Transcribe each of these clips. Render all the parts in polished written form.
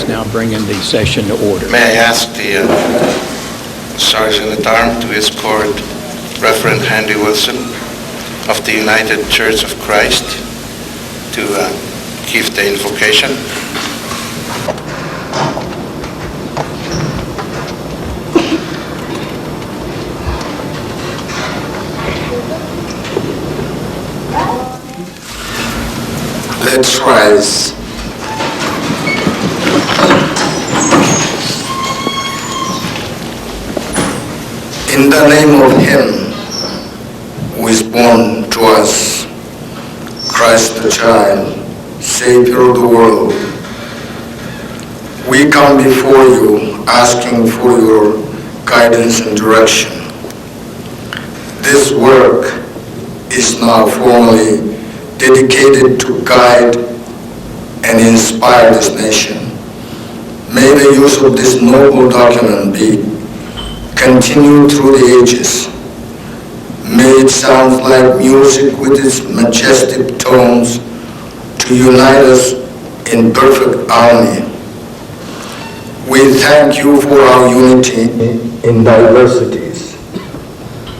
Now bringing the session to order. May I ask the Sergeant at Arms to escort Reverend Henry Wilson of the United Church of Christ to give the invocation. Let's rise. In the name of Him who is born to us, Christ the child, Savior of the world, we come before you asking for your guidance and direction. This work is now formally dedicated to guide and inspire this nation. May the use of this noble document be continued through the ages. May it sound like music with its majestic tones to unite us in perfect harmony. We thank you for our unity in diversities.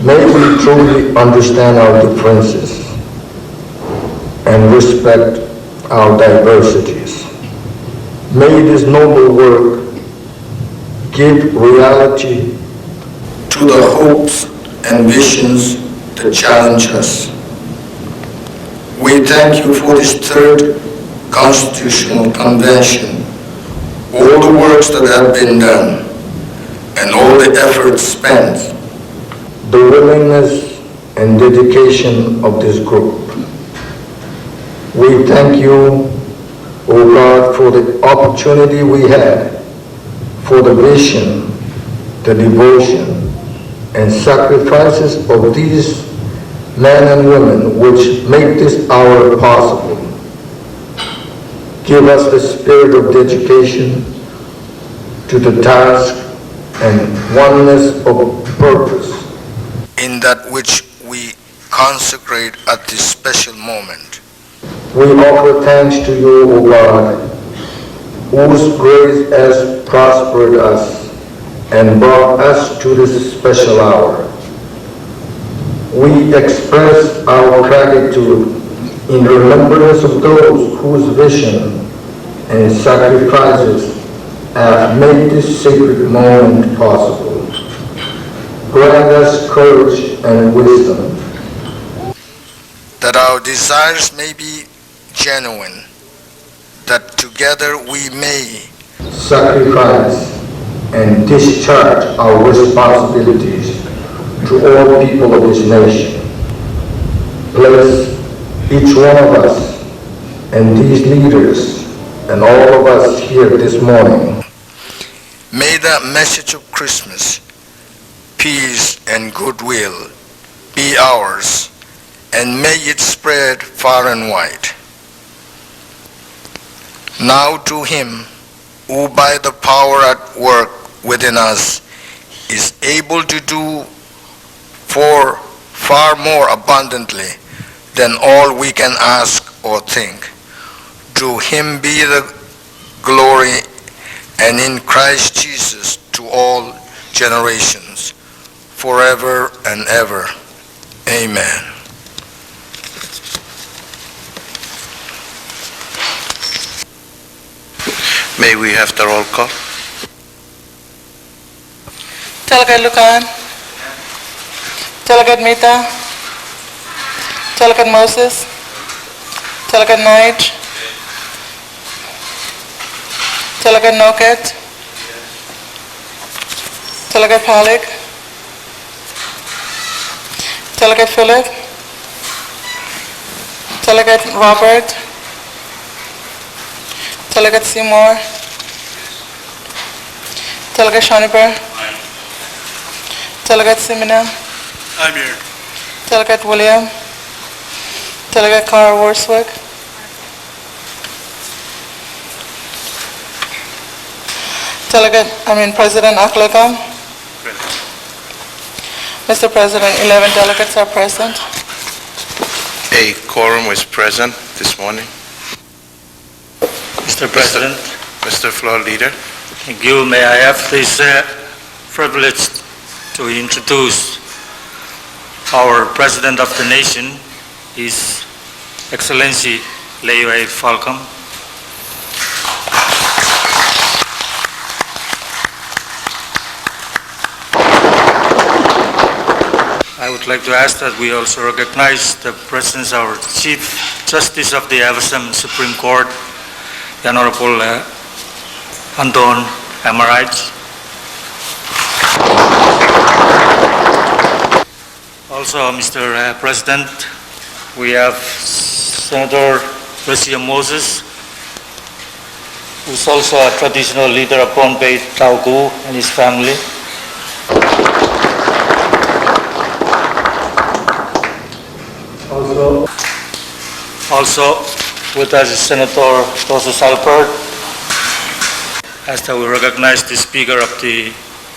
May we truly understand our differences and respect our diversities. May this noble work give reality to the hopes and visions that challenge us. We thank you for this third Constitutional Convention, all the works that have been done, and all the efforts spent, the willingness and dedication of this group. We thank you, O God, for the opportunity we had, for the vision, the devotion, and sacrifices of these men and women which make this hour possible. Give us the spirit of dedication to the task and oneness of purpose in that which we consecrate at this special moment. We offer thanks to you, O God, whose grace has prospered us and brought us to this special hour. We express our gratitude in remembrance of those whose vision and sacrifices have made this sacred moment possible. Grant us courage and wisdom, that our desires may be genuine, that together we may sacrifice and discharge our responsibilities to all people of this nation. Bless each one of us and these leaders and all of us here this morning. May the message of Christmas, peace and goodwill, be ours, and may it spread far and wide. Now to Him who by the power at work within us is able to do for far more abundantly than all we can ask or think. To Him be the glory, and in Christ Jesus to all generations, forever and ever. Amen. May we have the roll call? Delegate Lucan, Delegate Mita, Delegate Moses, Delegate Nige, Delegate Noket, Delegate Pollack, Delegate Phillip, Delegate Robert, Delegate Seymour, Delegate Schoniber, Delegate Simina, I'm here. Delegate William, Delegate Carl Worswick, President Akhlagam. Mr. President, 11 delegates are present. A quorum is present this morning. Mr. President, Mr. Floor Leader. thank you. May I have this privilege to introduce our President of the Nation, His Excellency Lei Falcom. I would like to ask that we also recognize the presence of our Chief Justice of the Avasam Supreme Court, the Honorable Anton Amaraj. Also, Mr. President, we have Senator Garcia Moses, who's also a traditional leader of Bombay Taugu and his family. Also with us is Senator Joseph Alpert, as we recognize the Speaker of the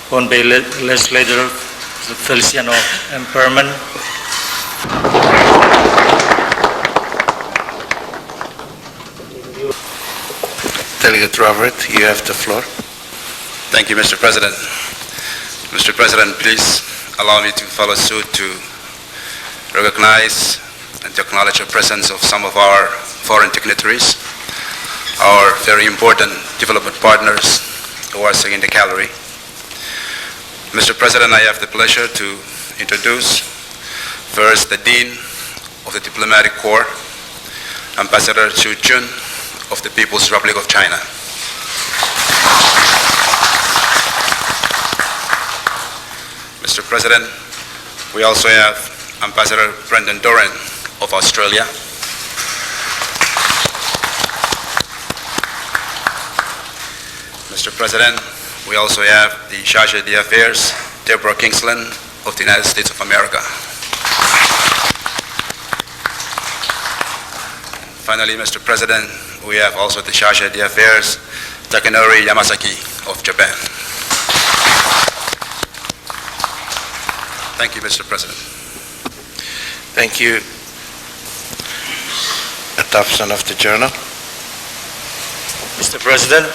Bombay Legislature, Feliciano Emperman. Delegate Robert, you have the floor. Thank you, Mr. President. Mr. President, please allow me to follow suit to recognize and to acknowledge the presence of some of our foreign dignitaries, our very important development partners who are sitting in the gallery. Mr. President, I have the pleasure to introduce first the Dean of the Diplomatic Corps, Ambassador Xu Jun of the People's Republic of China. Mr. President, we also have Ambassador Brendan Doran of Australia. Mr. President, we also have the Charge d'Affaires, Deborah Kingsland of the United States of America. Finally, Mr. President, we have also the Charge d'Affaires, Takanori Yamasaki of Japan. Thank you, Mr. President. Thank you. Adoption of the journal. Mr. President,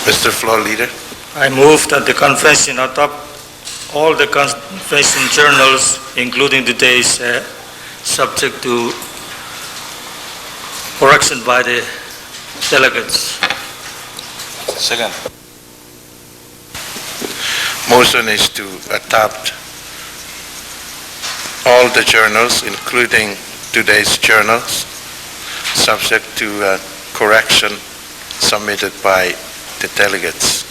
Mr. Floor Leader. I move that the convention adopt all the convention journals, including today's, subject to correction by the delegates. Second. Motion is to adopt all the journals, including today's journals, subject to correction submitted by the delegates.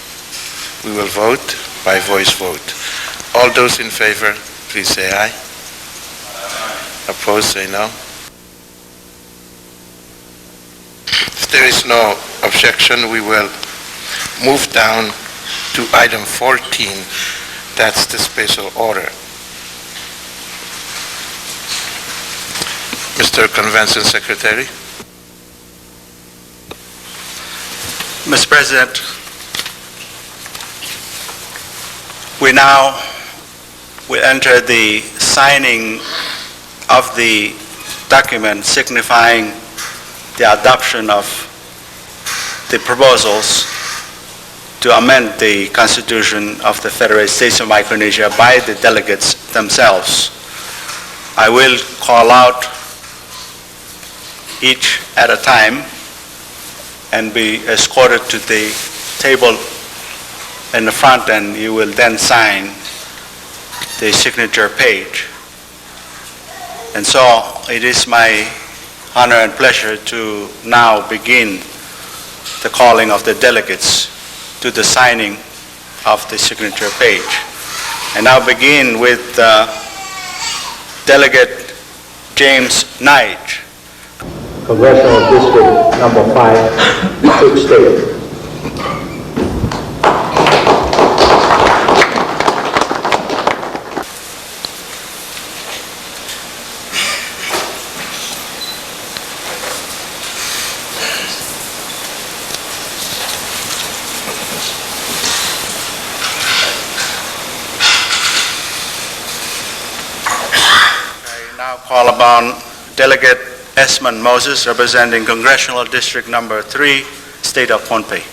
We will vote by voice vote. All those in favor, please say aye. Opposed, say no. If there is no objection, we will move down to item 14. That's the special order. Mr. Convention Secretary. Mr. President, we now will enter the signing of the document signifying the adoption of the proposals to amend the Constitution of the Federated States of Micronesia by the delegates themselves. I will call out each at a time and be escorted to the table in the front, and you will then sign the signature page. And so it is my honor and pleasure to now begin the calling of the delegates to the signing of the signature page. I now begin with Delegate James Knight. Congressional District Number 5, Sioux State. I now call upon Delegate Esmond Moses, representing Congressional District Number 3, State of Pohnpei.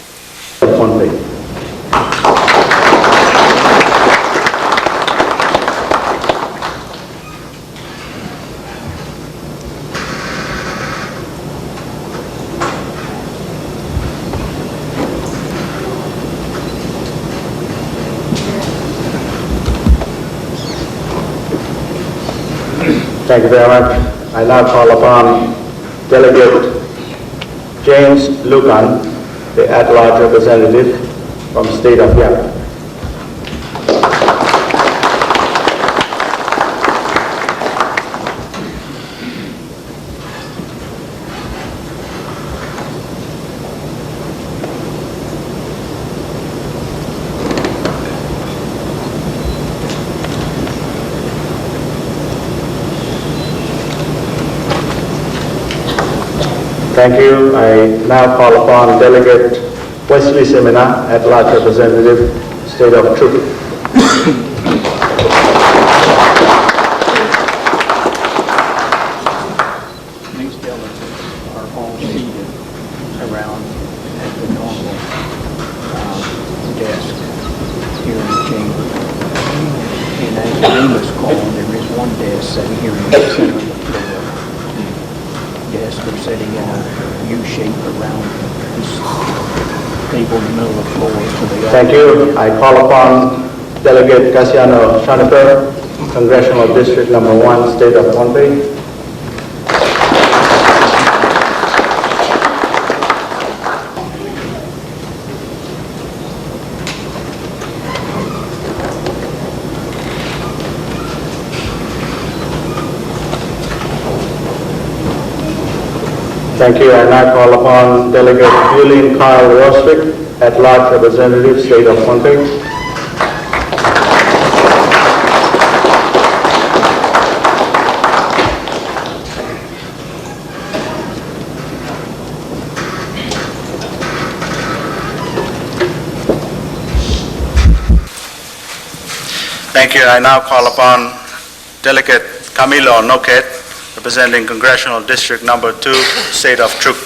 Thank you very much. I now call upon Delegate James Lucan, the at-large representative from the state of Yap. Thank you. I now call upon Delegate Wesley Semina, at-large representative, State of Truk. These delegates are all seated around at the normal desk here in the chamber. And as the room is called, there is one desk sitting here in the center of the floor. Desks are sitting in a U-shape around this table in the middle of the floor. So they all Thank you. I call upon Delegate Cassiano Shaniper, Congressional District Number 1, State of Pohnpei. Thank you. I now call upon Delegate Julian Kyle Roswick, at-large representative, State of Pohnpei. Thank you. I now call upon Delegate Camilo Noquet, representing Congressional District Number 2, State of Truk.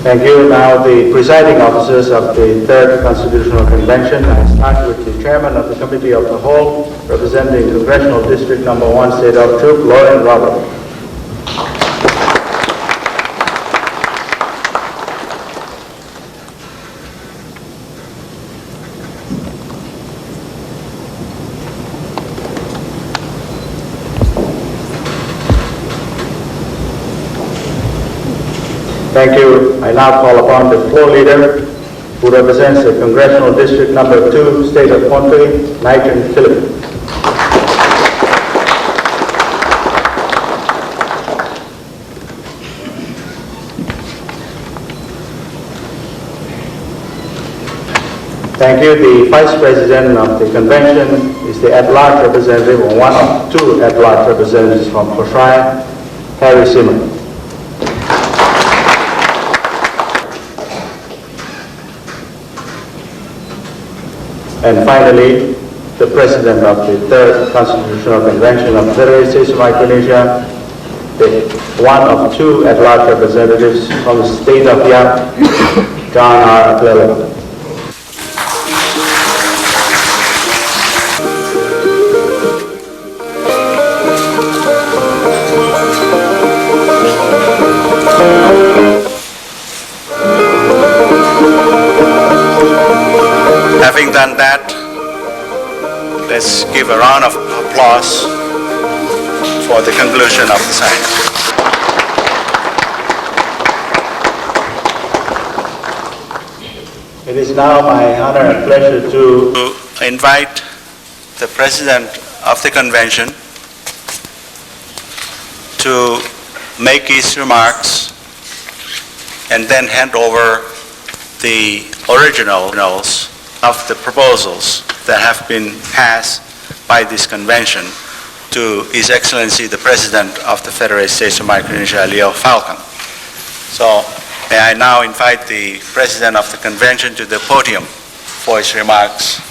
Thank you. Now the presiding officers of the Third Constitutional Convention. I start with the chairman of the Committee of the Whole, representing Congressional District Number 1, State of Truk, Lauren Robert. Thank you. I now call upon the floor leader who represents the Congressional District Number 2, State of Pohnpei, Nighton Philip. Thank you. The Vice President of the Convention is the at-large representative, or one of two at-large representatives from Koshai, Harry Simon. And finally, the President of the Third Constitutional Convention of the Federated States of Micronesia, the one of two at-large representatives from the state of Yap, John R. Clellan. Having done that, let's give a round of applause for the conclusion of the signing. It is now my honor and pleasure to invite the President of the Convention to make his remarks and then hand over the originals of the proposals that have been passed by this convention to His Excellency the President of the Federated States of Micronesia, Leo Falcon. So may I now invite the President of the Convention to the podium for his remarks.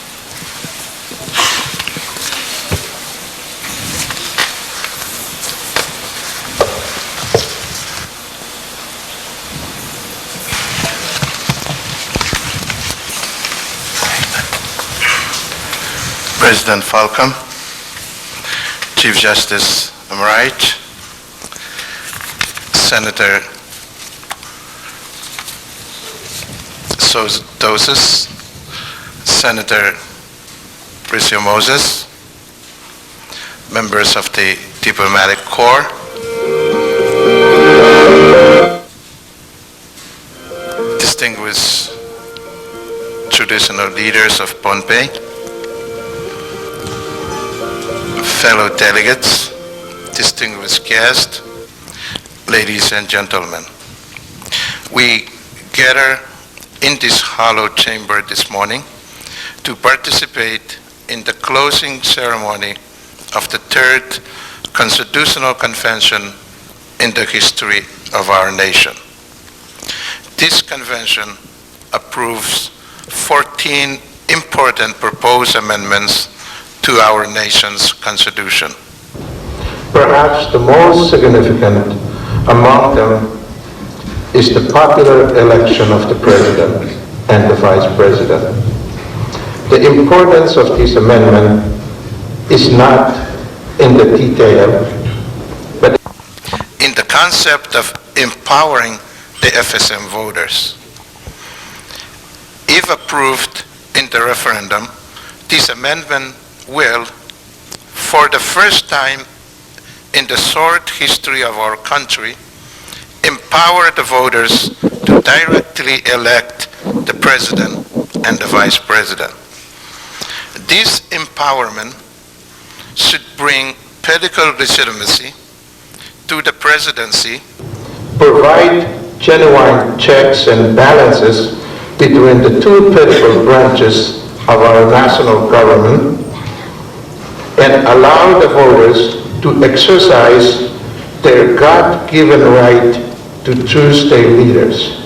President Falcon, Chief Justice Amrite, Senator Doses, Senator Bricio Moses, members of the Diplomatic Corps, distinguished traditional leaders of Pohnpei, fellow delegates, distinguished guests, ladies and gentlemen. We gather in this hallowed chamber this morning to participate in the closing ceremony of the Third Constitutional Convention in the history of our nation. This convention approves 14 important proposed amendments to our nation's constitution. perhaps the most significant among them is the popular election of the President and the Vice President. The importance of this amendment is not in the detail, but in the concept of empowering the FSM voters. If approved in the referendum, this amendment will, for the first time in the short history of our country, empower the voters to directly elect the President and the Vice President. This empowerment should bring political legitimacy to the presidency, provide genuine checks and balances between the two political branches of our national government, and allow the voters to exercise their God-given right to choose their leaders.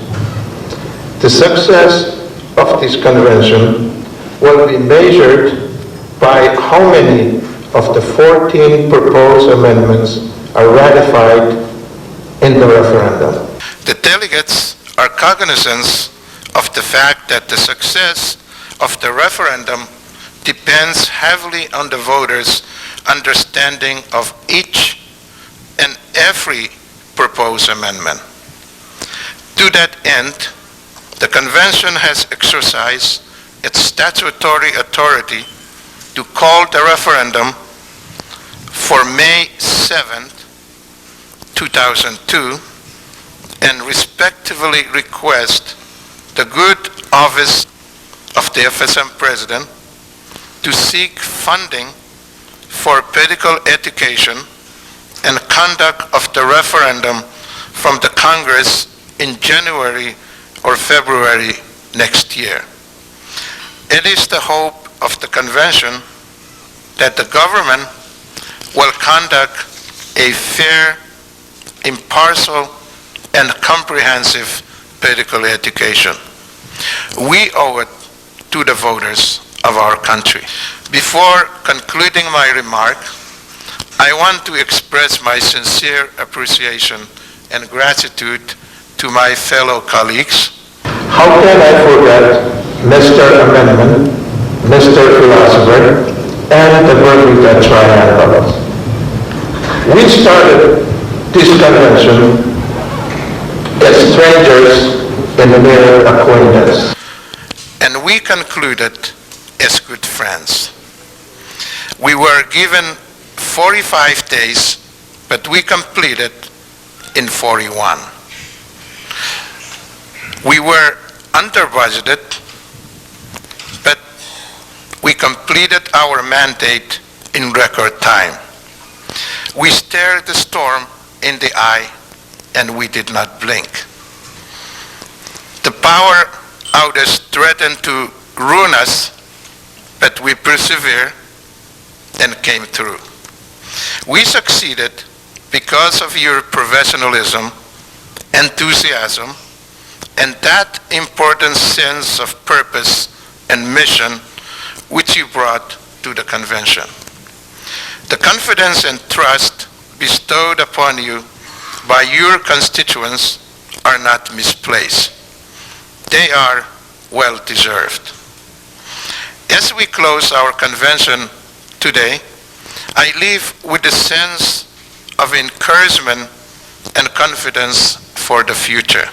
The success of this convention will be measured by how many of the 14 proposed amendments are ratified in the referendum. the delegates are cognizant of the fact that the success of the referendum depends heavily on the voters' understanding of each and every proposed amendment. To that end, the convention has exercised its statutory authority to call the referendum for May 7, 2002, and respectively request the good office of the FSM President to seek funding for political education and conduct of the referendum from the Congress in January or February next year. It is the hope of the convention that the government will conduct a fair, impartial, and comprehensive political education. We owe it to the voters of our country. Before concluding my remark, I want to express my sincere appreciation and gratitude to my fellow colleagues. How can I forget Mr. Amendment, Mr. Philosopher, and the Bermuda Triangle? We started this convention as strangers in mere acquaintance. And we concluded as good friends. We were given 45 days, but we completed in 41. We were under budgeted, but we completed our mandate in record time. We stared the storm in the eye and we did not blink. The power outage threatened to ruin us, but we persevered and came through. We succeeded because of your professionalism, enthusiasm, and that important sense of purpose and mission which you brought to the convention. The confidence and trust bestowed upon you by your constituents are not misplaced. They are well deserved. As we close our convention today, I leave with a sense of encouragement and confidence for the future,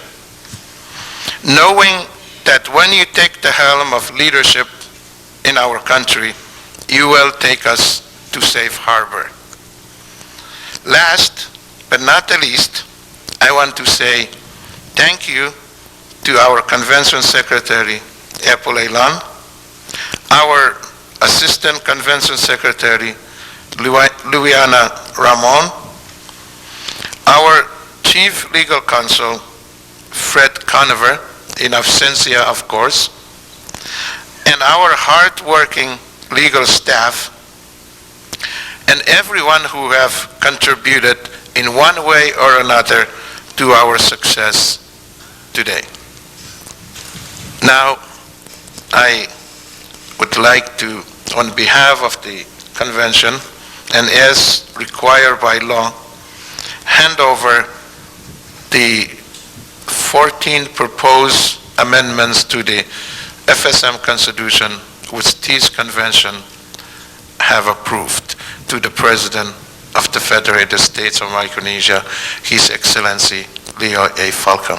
knowing that when you take the helm of leadership in our country, you will take us to safe harbor. Last but not the least, I want to say thank you to our Convention Secretary, Epolelon, our Assistant Convention Secretary, Luiana Ramon, our Chief Legal Counsel, Fred Conover, in absentia of course, and our hard-working legal staff, and everyone who have contributed in one way or another to our success today. Now, I would like to, on behalf of the convention, and as required by law, hand over the 14 proposed amendments to the FSM Constitution which this convention have approved to the President of the Federated States of Micronesia, His Excellency Leo A. Falcon.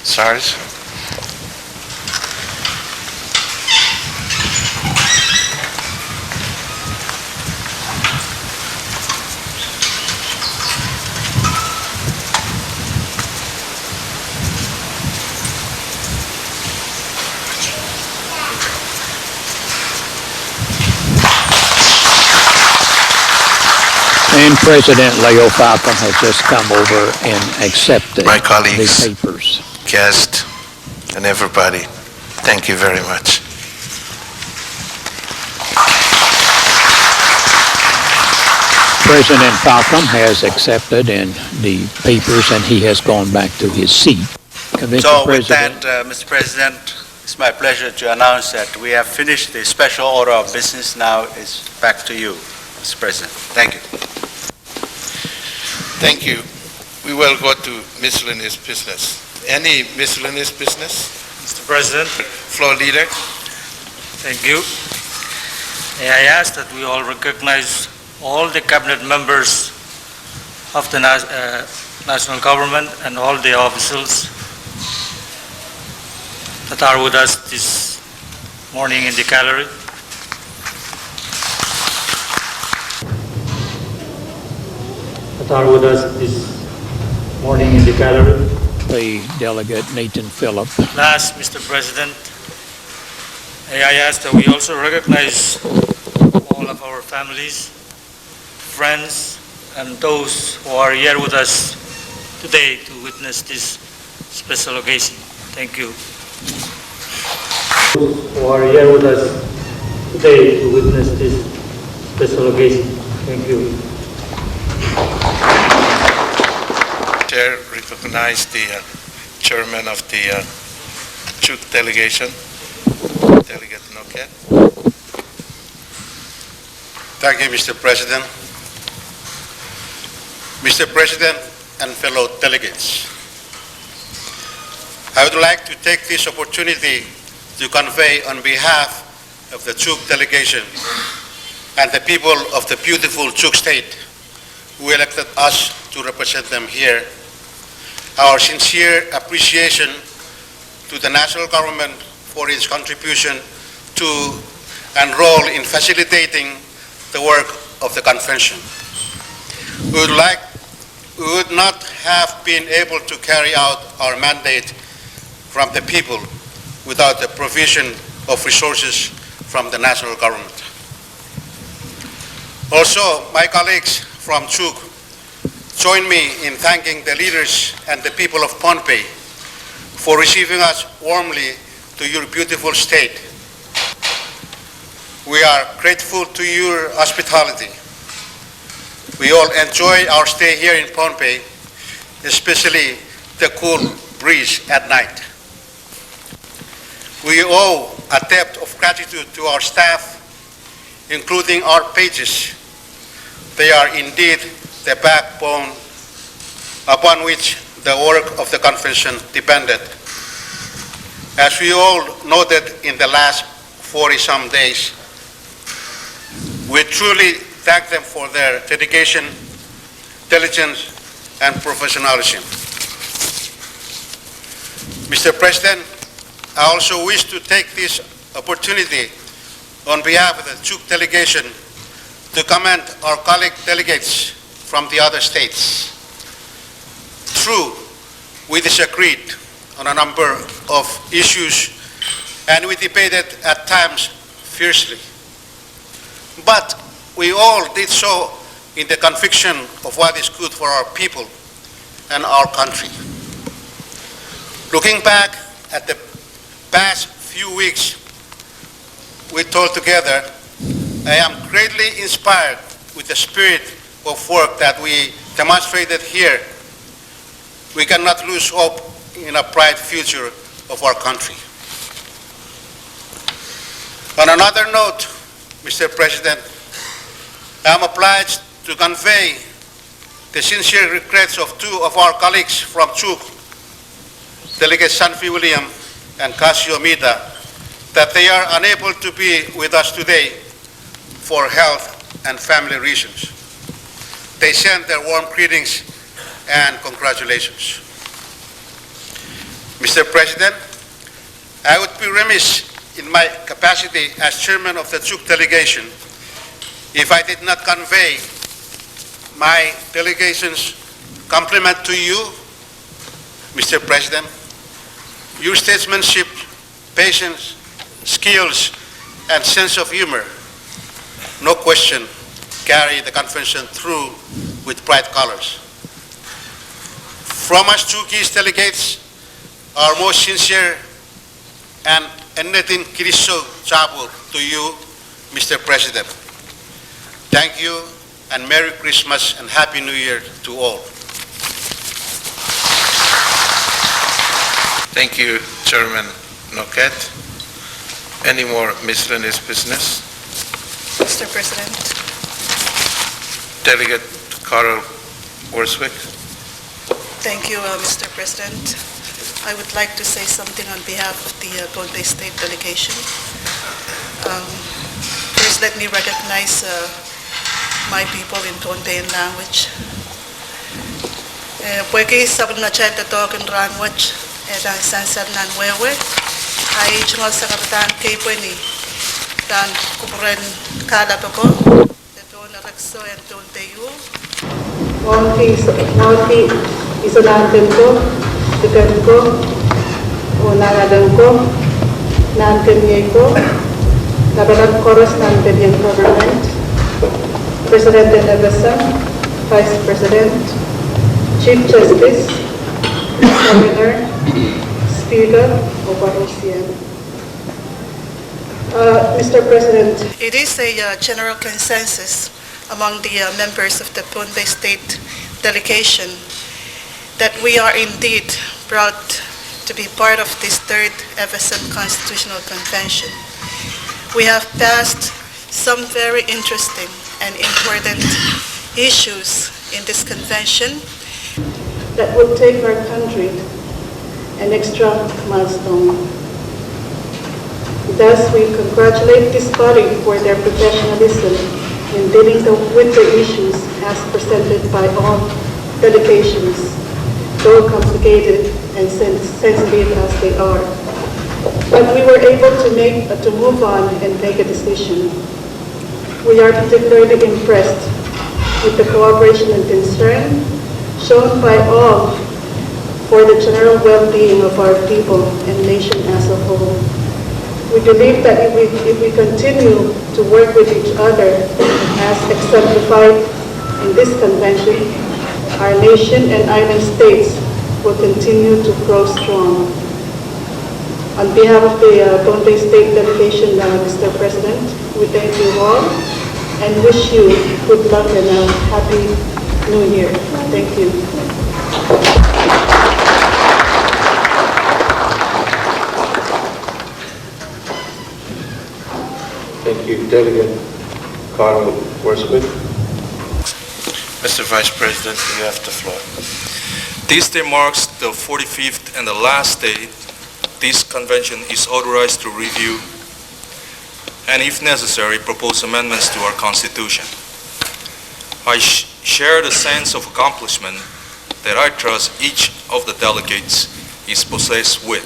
SARS. And President Leo Falcon has just come over and accepted My colleagues, the papers. guests, and everybody, thank you very much. President Falcon has accepted in the papers and he has gone back to his seat. Convention So with President, that, Mr. President, it's my pleasure to announce that we have finished the special order of business. Now it's back to you, Mr. President. Thank you. Thank you. We will go to miscellaneous business. Any miscellaneous business? Mr. President, Floor leader? thank you. May I ask that we all recognize all the cabinet members of the national government and all the officials that are with us this morning in the gallery. That are with us this morning in the gallery. the delegate Nathan Phillip. Last, Mr. President, may I ask that we also recognize all of our families, friends, and those who are here with us today to witness this special occasion. Thank you. Those who are here with us today to witness this special occasion. Thank you. Chair recognize the chairman of the Chuk delegation, Delegate Noket. Thank you, Mr. President. Mr. President and fellow delegates, I would like to take this opportunity to convey on behalf of the Chuk delegation and the people of the beautiful Chuk state who elected us to represent them here, our sincere appreciation to the national government for its contribution to and role in facilitating the work of the convention. We would not have been able to carry out our mandate from the people without the provision of resources from the national government. Also, my colleagues from CHUK join me in thanking the leaders and the people of Pohnpei for receiving us warmly to your beautiful state. We are grateful to your hospitality. We all enjoy our stay here in Pohnpei, especially the cool breeze at night. We owe a debt of gratitude to our staff, including our pages. They are indeed the backbone upon which the work of the convention depended. As we all noted in the last 40-some days, we truly thank them for their dedication, diligence, and professionalism. Mr. President, I also wish to take this opportunity on behalf of the CHUK delegation to commend our colleague delegates from the other states. True, we disagreed on a number of issues and we debated at times fiercely. But we all did so in the conviction of what is good for our people and our country. Looking back at the past few weeks we told together, I am greatly inspired with the spirit of work that we demonstrated here. We cannot lose hope in a bright future of our country. On another note, Mr. President, I am obliged to convey the sincere regrets of two of our colleagues from CHUK, Delegate Sanfi William and Casio Mida, that they are unable to be with us today for health and family reasons. They send their warm greetings and congratulations. Mr. President, I would be remiss in my capacity as chairman of the CHUK delegation if I did not convey my delegation's compliment to you, Mr. President. Your statesmanship, patience, skills, and sense of humor, no question, carry the convention through with bright colors. From us CHUKI's delegates, our most sincere and ennetin kiriso chabur to you, Mr. President. Thank you, and Merry Christmas and Happy New Year to all. Thank you, Chairman Noquet. Any more miscellaneous business? Mr. President. Delegate Carl Worswick. Thank you, Mr. President. I would like to say something on behalf of the Pohnpei State delegation. First, let me recognize my people in Pohnpei language. Pueki sabun na cheta token language dan sansad nan wewe. Ai chungal sa kapitan kay pueni dan kuburen kala toko. Ito na rakso en Pohnpei yu. Monti isolanten ko, dekat ko, unaradan ko, nanten ko, nabalat koros nanten yung government, President Nevesa, Vice President, Chief Justice, Governor, Speaker of ROCM. Mr. President, it is a general consensus among the members of the Pohnpei State delegation that we are indeed proud to be part of this third FSM Constitutional Convention. We have passed some very interesting and important issues in this convention that will take our country an extra milestone. Thus, we congratulate this body for their professionalism in dealing with the issues as presented by all delegations, though complicated and sensitive as they are. but we were able to move on and make a decision. We are particularly impressed with the cooperation and concern shown by all for the general well-being of our people and nation as a whole. We believe that if we continue to work with each other as exemplified in this convention, our nation and island states will continue to grow strong. On behalf of the Pohnpei State Delegation, Mr. President, we thank you all and wish you good luck and a happy New Year. Thank you. Thank you, Delegate Carl Worsman. Mr. Vice President, you have the floor. This day marks the 45th and the last day this convention is authorized to review and, if necessary, propose amendments to our Constitution. I share the sense of accomplishment that I trust each of the delegates is possessed with.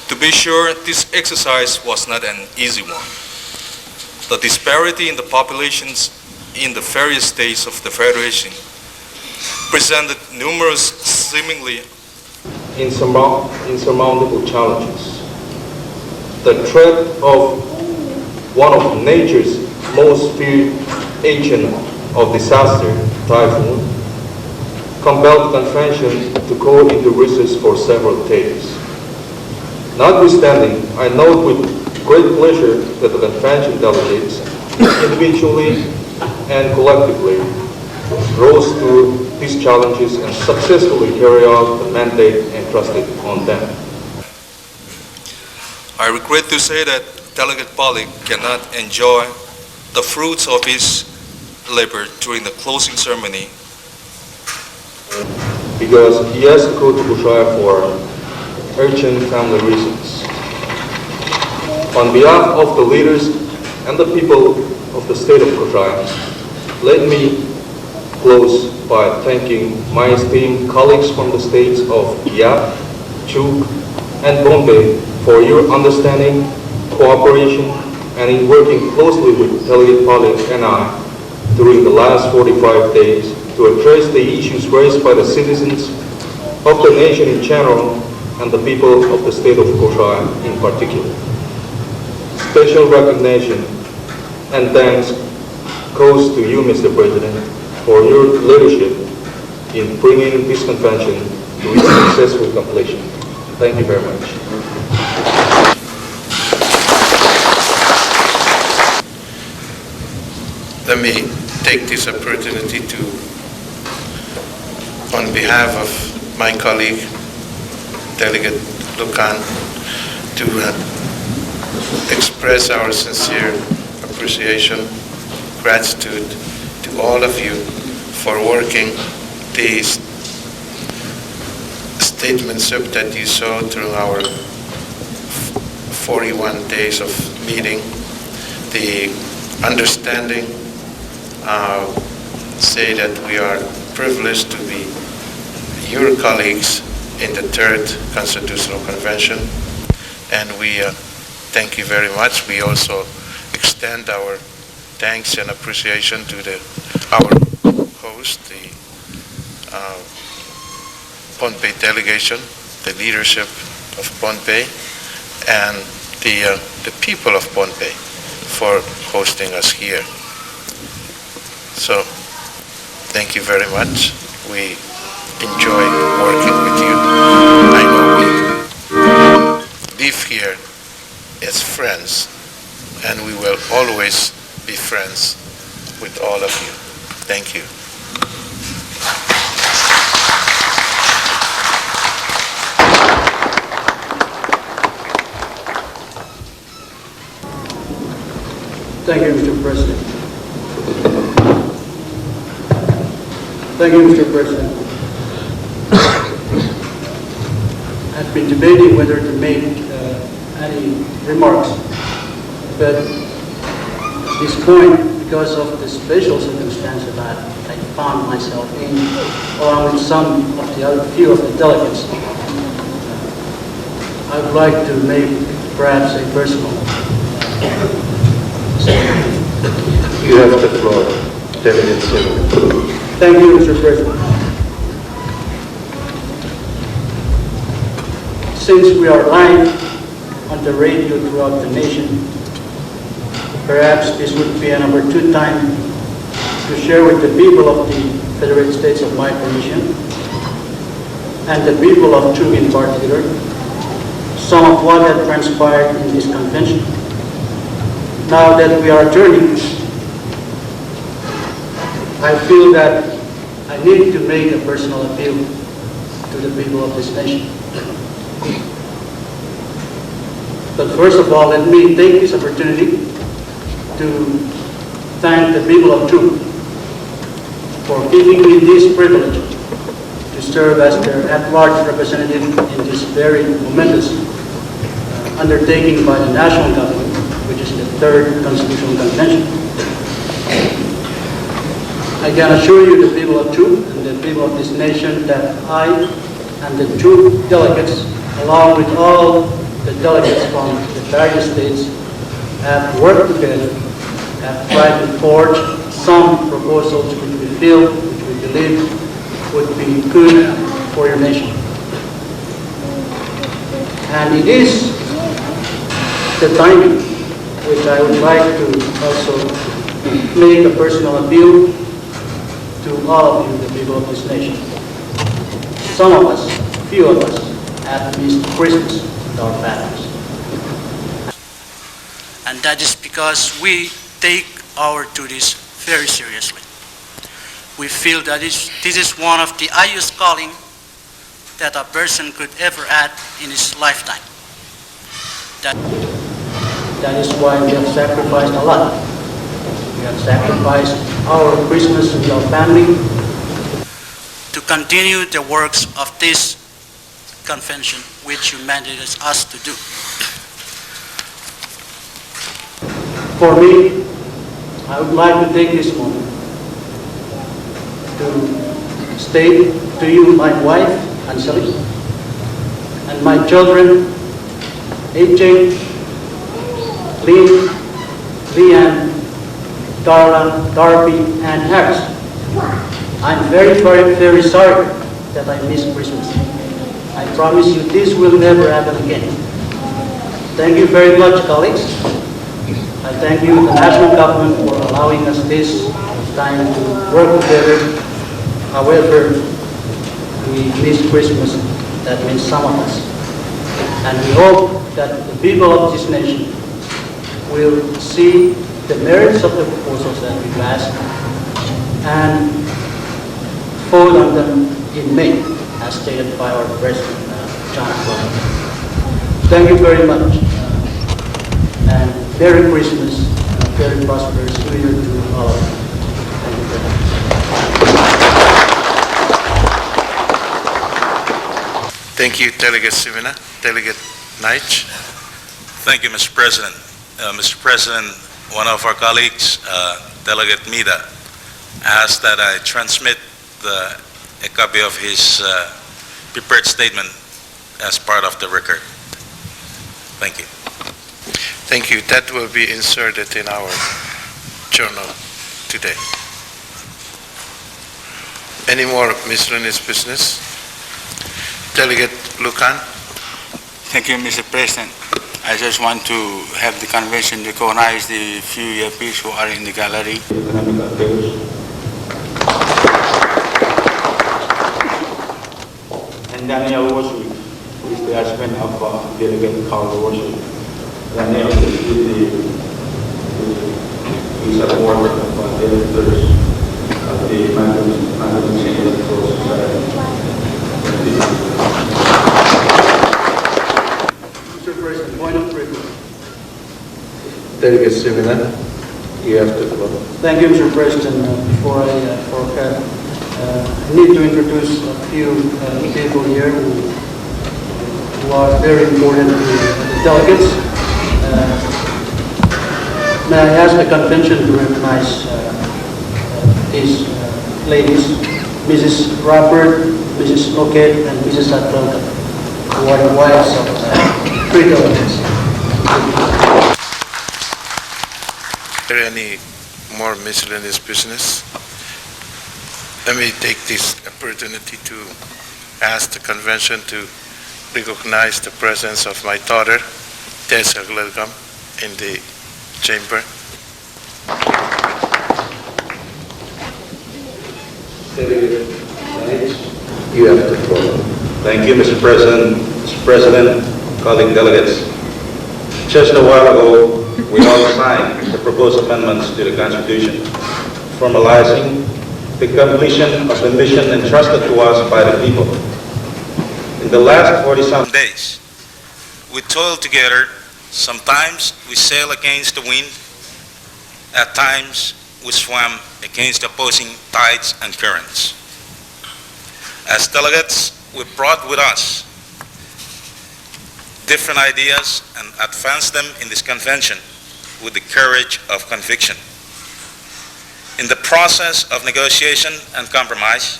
To be sure, this exercise was not an easy one. The disparity in the populations in the various states of the Federation presented numerous seemingly insurmountable challenges. The threat of one of nature's most feared agent of disaster, typhoon, compelled the convention to go into recess for several days. Notwithstanding, I note with great pleasure that the convention delegates, individually and collectively, rose to these challenges and successfully carry out the mandate entrusted on them. I regret to say that Delegate Pollack cannot enjoy the fruits of his labor during the closing ceremony because he has to go to Bushaya for urgent family reasons. On behalf of the leaders and the people of the state of Bushaya, let me close by thanking my esteemed colleagues from the states of Yap, Chuk, and Pohnpei for your understanding, cooperation, and in working closely with Delegate Pollack and I during the last 45 days to address the issues raised by the citizens of the nation in general and the people of the state of Bushaya in particular. Special recognition and thanks goes to you, Mr. President, for your leadership in bringing this convention to its successful completion. Thank you very much. Let me take this opportunity to, on behalf of my colleague, Delegate Lucan, to express our sincere appreciation, gratitude to all of you for working these statements up that you saw through our 41 days of meeting. The understanding say that we are privileged to be your colleagues in the Third Constitutional Convention, and we thank you very much. We also extend our thanks and appreciation to our host, the Pohnpei delegation, the leadership of Pohnpei, and the people of Pohnpei for hosting us here. So, thank you very much. We enjoy working with you. I know we live here as friends, and we will always be friends with all of you. Thank you. Thank you, Mr. President. Thank you, Mr. President. I've been debating whether to make any remarks, but at this point, because of the special circumstances that I found myself in, along with some of the other few of the delegates, I would like to make perhaps a personal statement. You have the floor, Delegate Silva. Thank you, Mr. President. Since we are live on the radio throughout the nation, perhaps this would be an opportune time to share with the people of the Federated States of Micronesia and the people of Chug in particular some of what had transpired in this convention. Now that we are adjourning, I feel that I need to make a personal appeal to the people of this nation. But first of all, let me take this opportunity to thank the people of Chug for giving me this privilege to serve as their at-large representative in this very momentous undertaking by the national government, which is the third constitutional convention. I can assure you, the people of Chug and the people of this nation, that I and the Chug delegates, along with all the delegates from the various states, have worked together, have tried to forge some proposals which we feel, which we believe would be good for your nation. And it is the timing which I would like to also make a personal appeal to all of you, the people of this nation. Some of us, few of us, have missed Christmas with our families. And that is because we take our duties very seriously. We feel that this is one of the highest calling that a person could ever add in his lifetime. That is why we have sacrificed a lot. We have sacrificed our Christmas with our family to continue the works of this convention which you mandated us to do. For me, I would like to take this moment to state to you, my wife, Anseli, and my children, AJ, Lynn, Leanne, Darla, Darby, and Harris. I'm very, very sorry that I missed Christmas. I promise you this will never happen again. Thank you very much, colleagues. I thank you, the national government, for allowing us this time to work together. However, we missed Christmas. That means some of us. And we hope that the people of this nation will see the merits of the proposals that we passed and vote on them in May, as stated by our President, John Quorum. Thank you very much. And Merry Christmas, and a very prosperous New Year to all of you. Thank you very much. Thank you, Delegate Sivina. Delegate Naich. Thank you, Mr. President. Mr. President, one of our colleagues, Delegate Mida, asked that I transmit a copy of his prepared statement as part of the record. Thank you. Thank you. That will be inserted in our journal today. Any more miscellaneous business? Delegate Lucan. Thank you, Mr. President. I just want to have the convention recognize the few EPs who are in the gallery. Economic Affairs. And Daniel Worswick, who is the husband of Delegate Carl Worswick. Daniel is a board of directors of the Management Electoral Society. Mr. President, point of privilege. Delegate Sivina, you have the floor. Thank you, Mr. President. Before I need to introduce a few people here who are very important to the delegates. May I ask the convention to recognize these ladies, Mrs. Robert, Mrs. Oke, and Mrs. Atlanta, who are the wives of three delegates. Is there any more miscellaneous business? Let me take this opportunity to ask the convention to recognize the presence of my daughter, Tessa Glegam, in the chamber. You have the floor. Thank you, Mr. President. Mr. President, colleague delegates. Just a while ago, we all signed the proposed amendments to the Constitution, formalizing the completion of the mission entrusted to us by the people. In the last 40-some days, we toil together. Sometimes we sail against the wind. At times, we swam against opposing tides and currents. As delegates, we brought with us different ideas and advanced them in this convention with the courage of conviction. In the process of negotiation and compromise,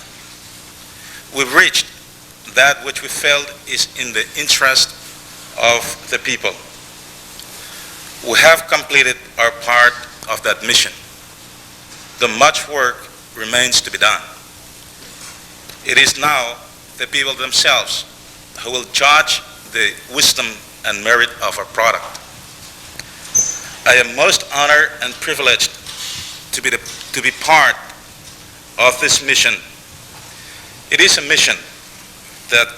we reached that which we felt is in the interest of the people. We have completed our part of that mission. The much work remains to be done. It is now the people themselves who will judge the wisdom and merit of our product. I am most honored and privileged to be part of this mission. It is a mission that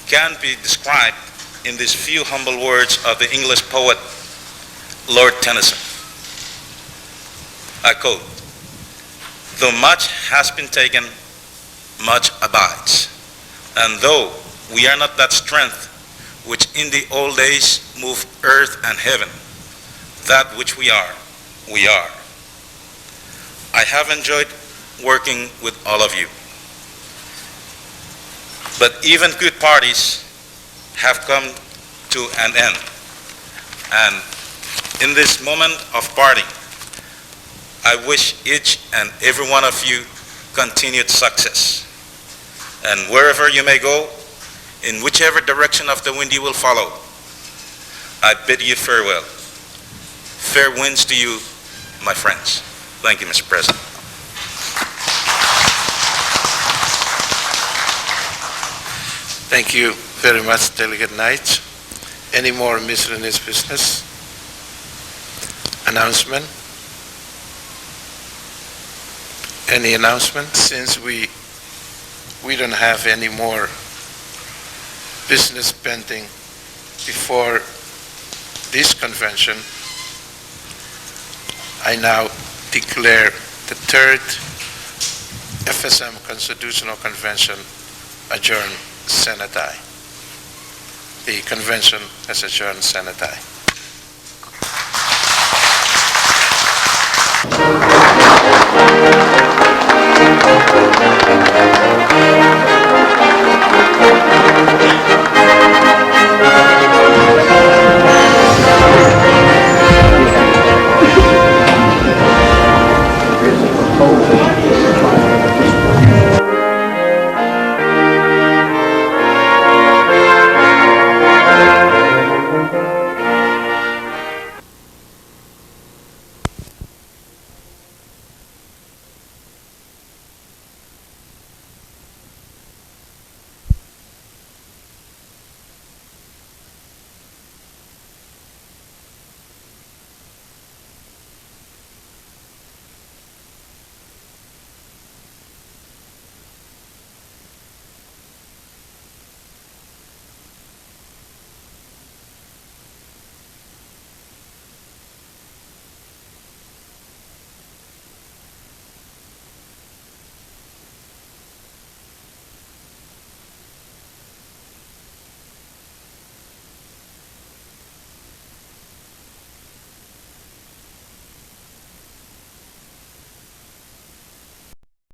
can be described in these few humble words of the English poet Lord Tennyson. I quote, "Though much has been taken, much abides. And though we are not that strength which in the old days moved earth and heaven, that which we are, we are." I have enjoyed working with all of you. But even good parties have come to an end. And in this moment of parting, I wish each and every one of you continued success. And wherever you may go, in whichever direction of the wind you will follow, I bid you farewell. Fair winds to you, my friends. Thank you, Mr. President. Thank you very much, Delegate Knight. Any more miscellaneous business? Announcement? Any announcement? Since we don't have any more business pending before this convention, I now declare the third FSM Constitutional Convention adjourned sine die. The convention has adjourned sine die.